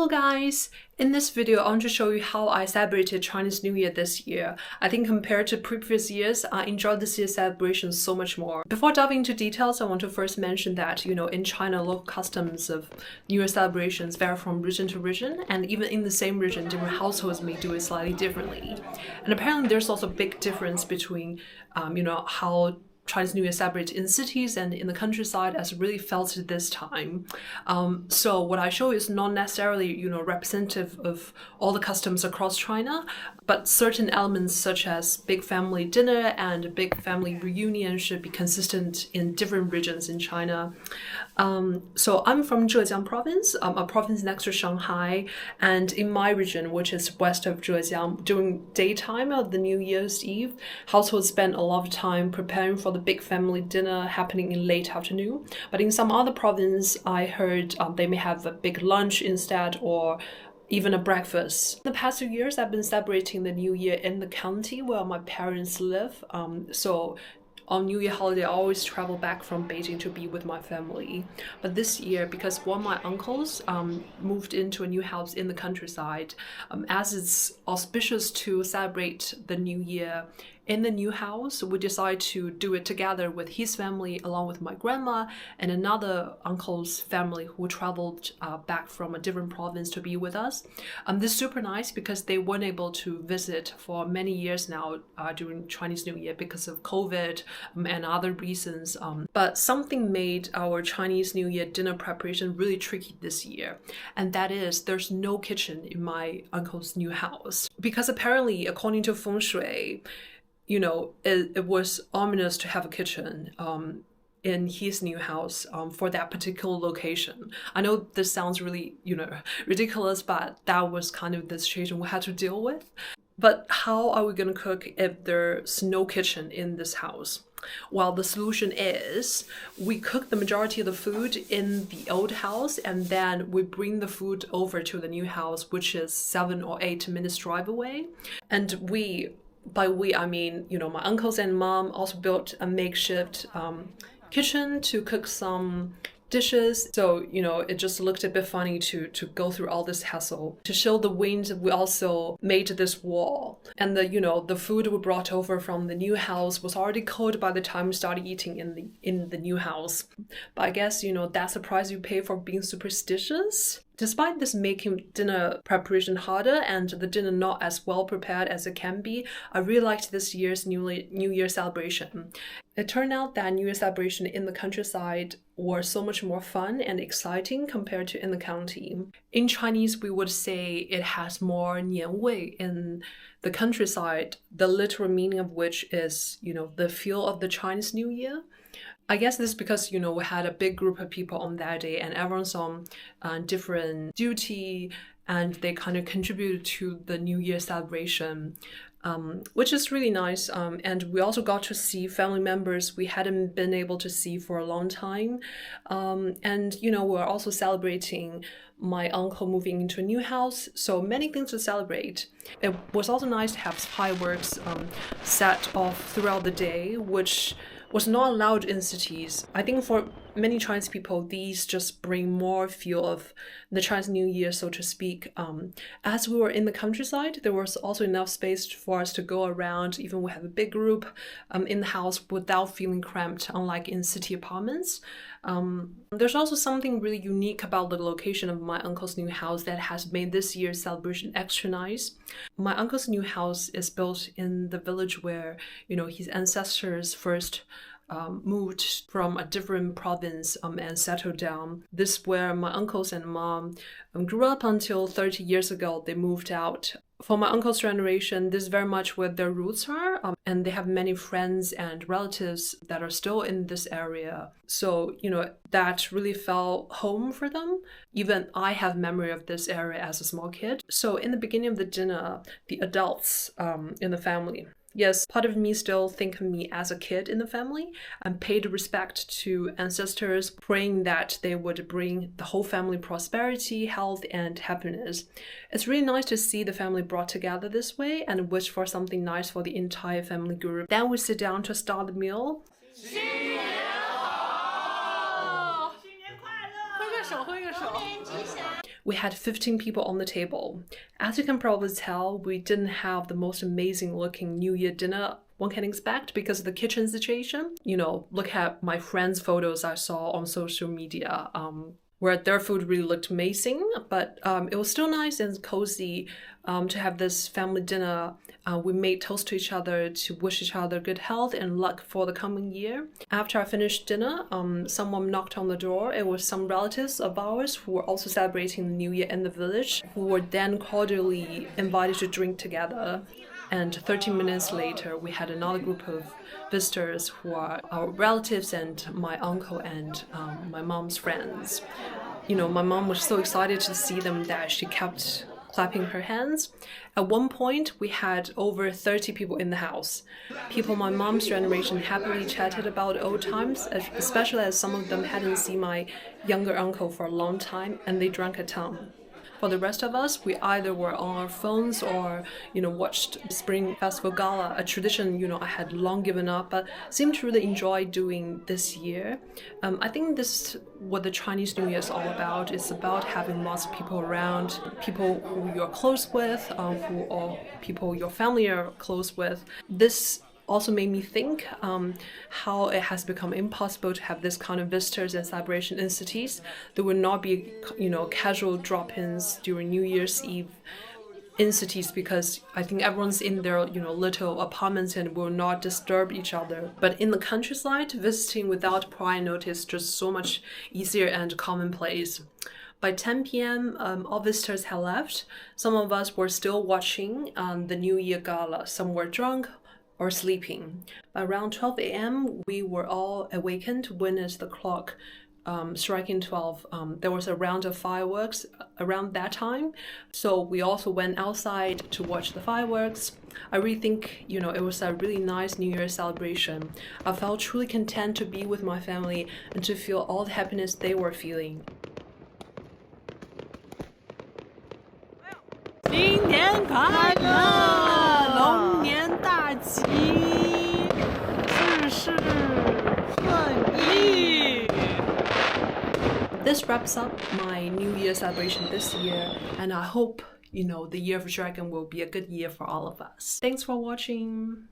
Hello guys! In this video, I want to show you how I celebrated Chinese New Year this year. I think compared to previous years, I enjoyed this year's celebration so much more. Before diving into details, I want to first mention that, in China, local customs of New Year celebrations vary from region to region, and even in the same region, different households may do it slightly differently. And apparently there's also a big difference between, how Chinese New Year celebrated in cities and in the countryside as really felt this time. So what I show is not necessarily, representative of all the customs across China, but certain elements such as big family dinner and big family reunion should be consistent in different regions in China. So I'm from Zhejiang province, a province next to Shanghai, and in my region, which is west of Zhejiang, during daytime of the New Year's Eve, households spend a lot of time preparing for the big family dinner happening in late afternoon. But in some other province, I heard they may have a big lunch instead, or even a breakfast. In the past few years, I've been celebrating the New Year in the county where my parents live. So on New Year holiday, I always travel back from Beijing to be with my family. But this year, because one of my uncles moved into a new house in the countryside, as it's auspicious to celebrate the New Year in the new house, we decided to do it together with his family, along with my grandma and another uncle's family who traveled back from a different province to be with us. This is super nice because they weren't able to visit for many years now during Chinese New Year because of COVID and other reasons. But something made our Chinese New Year dinner preparation really tricky this year, and that is there's no kitchen in my uncle's new house. Because apparently, according to feng shui, it was ominous to have a kitchen in his new house for that particular location. I know this sounds really, ridiculous, but that was kind of the situation we had to deal with. But how are we going to cook if there's no kitchen in this house? Well, the solution is we cook the majority of the food in the old house, and then we bring the food over to the new house, which is 7 or 8 minutes drive away. And by we, I mean, my uncles and mom also built a makeshift kitchen to cook some dishes. So, it just looked a bit funny to go through all this hassle. To show the wind, we also made this wall. And the food we brought over from the new house was already cold by the time we started eating in the new house. But I guess, that's the price you pay for being superstitious. Despite this making dinner preparation harder and the dinner not as well prepared as it can be, I really liked this year's New Year celebration. It turned out that New Year celebration in the countryside were so much more fun and exciting compared to in the county. In Chinese, we would say it has more 年味 in the countryside, the literal meaning of which is, the feel of the Chinese New Year. I guess this is because, we had a big group of people on that day and everyone's on different duty, and they kind of contributed to the New Year celebration, which is really nice. And we also got to see family members we hadn't been able to see for a long time. And, we're also celebrating my uncle moving into a new house, so many things to celebrate. It was also nice to have fireworks set off throughout the day, which was not allowed in cities. I think for many Chinese people, these just bring more feel of the Chinese New Year, so to speak. As we were in the countryside, there was also enough space for us to go around, even we have a big group in the house without feeling cramped, unlike in city apartments. There's also something really unique about the location of my uncle's new house that has made this year's celebration extra nice. My uncle's new house is built in the village where, his ancestors first moved from a different province and settled down. This is where my uncles and mom grew up until 30 years ago. They moved out. For my uncle's generation, this is very much where their roots are, and they have many friends and relatives that are still in this area. So, that really felt home for them. Even I have memory of this area as a small kid. So in the beginning of the dinner, the adults in the family, yes, part of me still think of me as a kid in the family and paid respect to ancestors, praying that they would bring the whole family prosperity, health, and happiness. It's really nice to see the family brought together this way and wish for something nice for the entire family group. Then we sit down to start the meal. 新年好！新年快乐！挥个手，挥个手。We had 15 people on the table. As you can probably tell, we didn't have the most amazing looking New Year dinner one can expect because of the kitchen situation. You know, look at my friends' photos I saw on social media, where their food really looked amazing, but it was still nice and cozy to have this family dinner. We made toast to each other to wish each other good health and luck for the coming year. After I finished dinner, someone knocked on the door. It was some relatives of ours who were also celebrating the New Year in the village, who were then cordially invited to drink together. And 13 minutes later, we had another group of visitors who are our relatives and my uncle and my mom's friends. You know, my mom was so excited to see them that she kept clapping her hands. At one point, we had over 30 people in the house. People my mom's generation happily chatted about old times, especially as some of them hadn't seen my younger uncle for a long time, and they drank a ton. For the rest of us, we either were on our phones or, watched Spring Festival Gala, a tradition, I had long given up, but seemed to really enjoy doing this year. I think this is what the Chinese New Year is all about. It's about having lots of people around, people who you're close with, or people your family are close with. This also made me think how it has become impossible to have this kind of visitors and celebration in cities. There will not be, casual drop-ins during New Year's Eve in cities because I think everyone's in their, little apartments and will not disturb each other. But in the countryside, visiting without prior notice is just so much easier and commonplace. By 10 p.m., all visitors had left. Some of us were still watching the New Year Gala. Some were drunk or sleeping. By around 12 a.m., we were all awakened to witness the clock striking 12. There was a round of fireworks around that time, so we also went outside to watch the fireworks. I really think, it was a really nice New Year celebration. I felt truly content to be with my family and to feel all the happiness they were feeling. 新年快乐，龙年大吉，事事顺利。 This wraps up my New Year celebration this year, and I hope, the Year of the Dragon will be a good year for all of us. Thanks for watching.